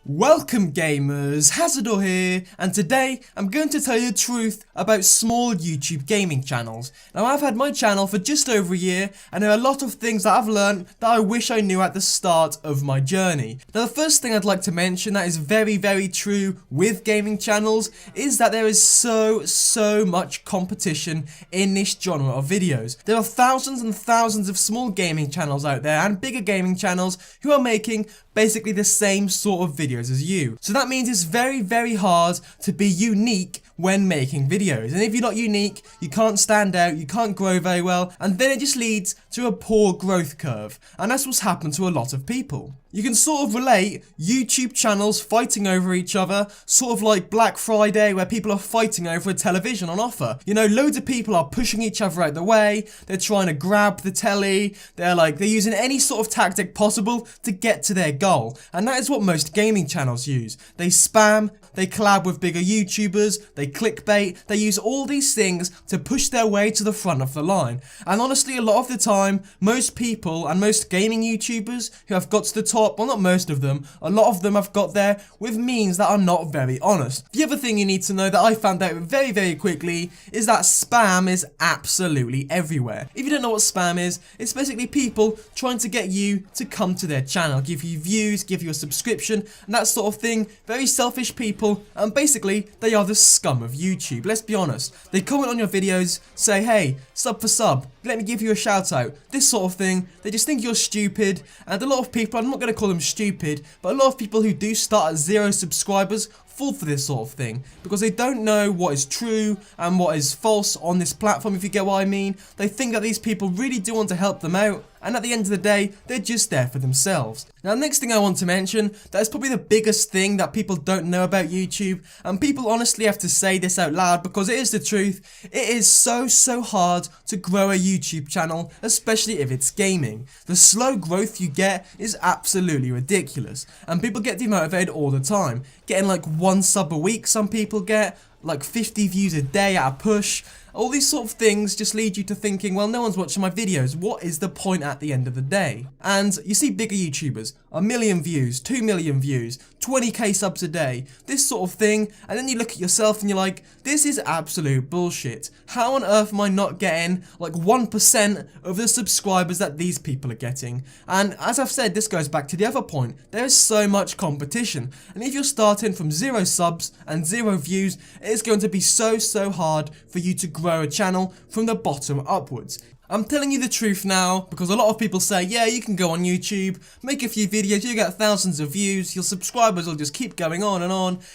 Welcome gamers, Hazzador here, and today I'm going to tell you the truth about small YouTube gaming channels. Now I've had my channel for just over a year and there are a lot of things that I've learned that I wish I knew at the start of my journey. Now the first thing I'd like to mention that is very true with gaming channels is that there is so much competition in this genre of videos. There are thousands and thousands of small gaming channels out there and bigger gaming channels who are making basically the same sort of videos as you. So that means it's very hard to be unique when making videos, and if you're not unique, you can't stand out, you can't grow very well, and then it just leads to a poor growth curve, and that's what's happened to a lot of people. You can sort of relate YouTube channels fighting over each other, sort of like Black Friday where people are fighting over a television on offer. You know, loads of people are pushing each other out the way, they're trying to grab the telly, they're using any sort of tactic possible to get to their goal, and that is what most gaming channels use. They spam, they collab with bigger YouTubers, they clickbait, they use all these things to push their way to the front of the line. And honestly, a lot of the time, most people and most gaming YouTubers who have got to the top, well not most of them, a lot of them have got there with means that are not very honest. The other thing you need to know that I found out very quickly is that spam is absolutely everywhere. If you don't know what spam is, it's basically people trying to get you to come to their channel, give you views, give you a subscription, and that sort of thing. Very selfish people, and basically they are the scum of YouTube. Let's be honest. They comment on your videos, say, hey, sub for sub, let me give you a shout out, this sort of thing. They just think you're stupid, and a lot of people, I'm not going to call them stupid, but a lot of people who do start at 0 subscribers fall for this sort of thing because they don't know what is true and what is false on this platform, if you get what I mean. They think that these people really do want to help them out, and at the end of the day, they're just there for themselves. Now, next thing I want to mention, that is probably the biggest thing that people don't know about YouTube, and people honestly have to say this out loud because it is the truth. It is so hard to grow a YouTube channel, especially if it's gaming. The slow growth you get is absolutely ridiculous, and people get demotivated all the time, getting like 1 sub a week. Some people get like 50 views a day at a push. All these sort of things just lead you to thinking, well, no one's watching my videos, what is the point at the end of the day? And you see bigger YouTubers, 1 million views, 2 million views, 20k subs a day, this sort of thing, and then you look at yourself and you're like, this is absolute bullshit. How on earth am I not getting like 1% of the subscribers that these people are getting? And as I've said, this goes back to the other point, there is so much competition, and if you're starting from 0 subs and 0 views, it is going to be so hard for you to grow a channel from the bottom upwards. I'm telling you the truth now because a lot of people say, yeah, you can go on YouTube, make a few videos, you get thousands of views, your subscribers will just keep going on,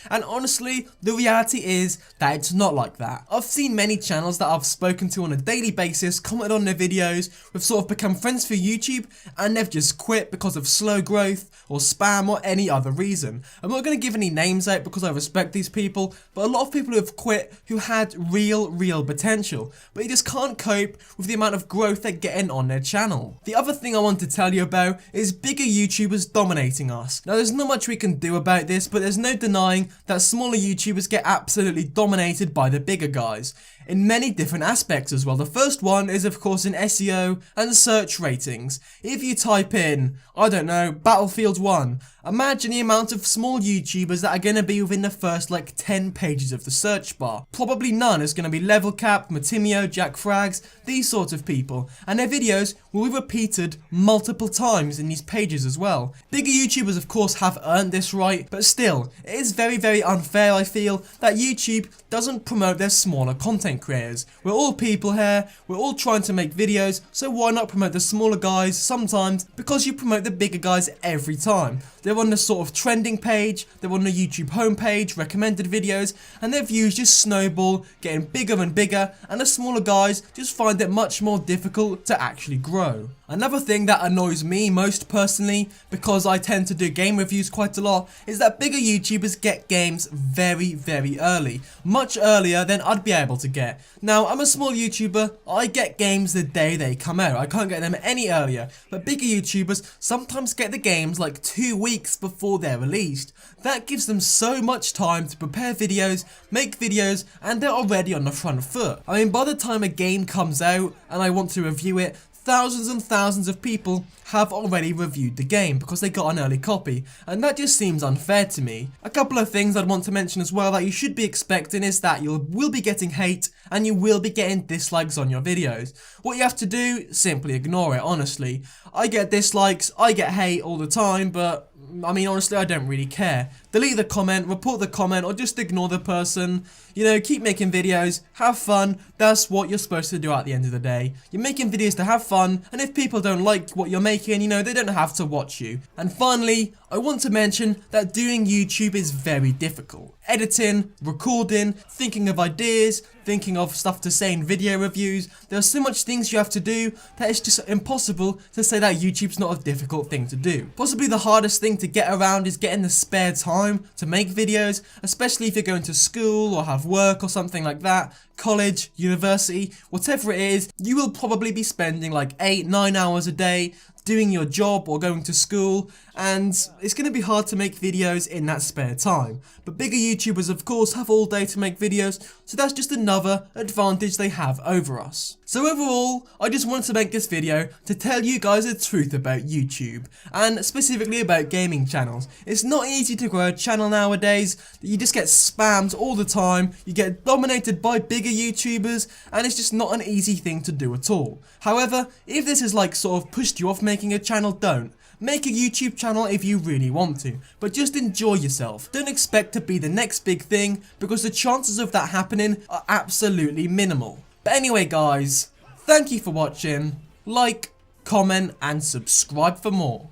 and honestly, the reality is that it's not like that. I've seen many channels that I've spoken to on a daily basis, commented on their videos, we've sort of become friends for YouTube, and they've just quit because of slow growth, or spam, or any other reason. I'm not going to give any names out because I respect these people, but a lot of people who have quit who had real potential, but you just can't cope with the amount of growth they're getting on their channel. The other thing I want to tell you about is bigger YouTubers dominating us. Now there's not much we can do about this, but there's no denying that smaller YouTubers get absolutely dominated by the bigger guys in many different aspects as well. The first one is of course in SEO and search ratings. If you type in, I don't know, Battlefield 1, imagine the amount of small YouTubers that are going to be within the first like 10 pages of the search bar. Probably none is going to be Level Cap, Matimio, Jack Frags, these sorts of people, and their videos will be repeated multiple times in these pages as well. Bigger YouTubers of course have earned this right, but still, it is very unfair, I feel, that YouTube doesn't promote their smaller content creators. We're all people here, we're all trying to make videos, so why not promote the smaller guys sometimes, because you promote the bigger guys every time. They're on the sort of trending page, they're on the YouTube homepage, recommended videos, and their views just snowball, getting bigger and bigger, and the smaller guys just find it much more difficult to actually grow. Another thing that annoys me most personally, because I tend to do game reviews quite a lot, is that bigger YouTubers get games very early. Much earlier than I'd be able to get. Now, I'm a small YouTuber, I get games the day they come out. I can't get them any earlier, but bigger YouTubers sometimes get the games like 2 weeks before they're released. That gives them so much time to prepare videos, make videos, and they're already on the front foot. I mean, by the time a game comes out and I want to review it, thousands and thousands of people have already reviewed the game because they got an early copy, and that just seems unfair to me. A couple of things I'd want to mention as well that you should be expecting is that you will be getting hate and you will be getting dislikes on your videos. What you have to do, simply ignore it, honestly. I get dislikes, I get hate all the time, but I mean, honestly, I don't really care. Delete the comment, report the comment, or just ignore the person. You know, keep making videos, have fun. That's what you're supposed to do at the end of the day. You're making videos to have fun, and if people don't like what you're making, you know, they don't have to watch you. And finally, I want to mention that doing YouTube is very difficult. Editing, recording, thinking of ideas, thinking of stuff to say in video reviews. There are so much things you have to do that it's just impossible to say that YouTube's not a difficult thing to do. Possibly the hardest thing to get around is getting the spare time to make videos, especially if you're going to school or have work or something like that, college, university, whatever it is. You will probably be spending like 8-9 hours a day doing your job or going to school, and it's going to be hard to make videos in that spare time. But bigger YouTubers of course have all day to make videos, so that's just another advantage they have over us. So overall, I just wanted to make this video to tell you guys the truth about YouTube, and specifically about gaming channels. It's not easy to grow a channel nowadays. You just get spammed all the time, you get dominated by bigger YouTubers, and it's just not an easy thing to do at all. However, if this has like sort of pushed you off making a channel, don't. Make a YouTube channel if you really want to, but just enjoy yourself. Don't expect to be the next big thing, because the chances of that happening are absolutely minimal. But anyway guys, thank you for watching. Like, comment and subscribe for more.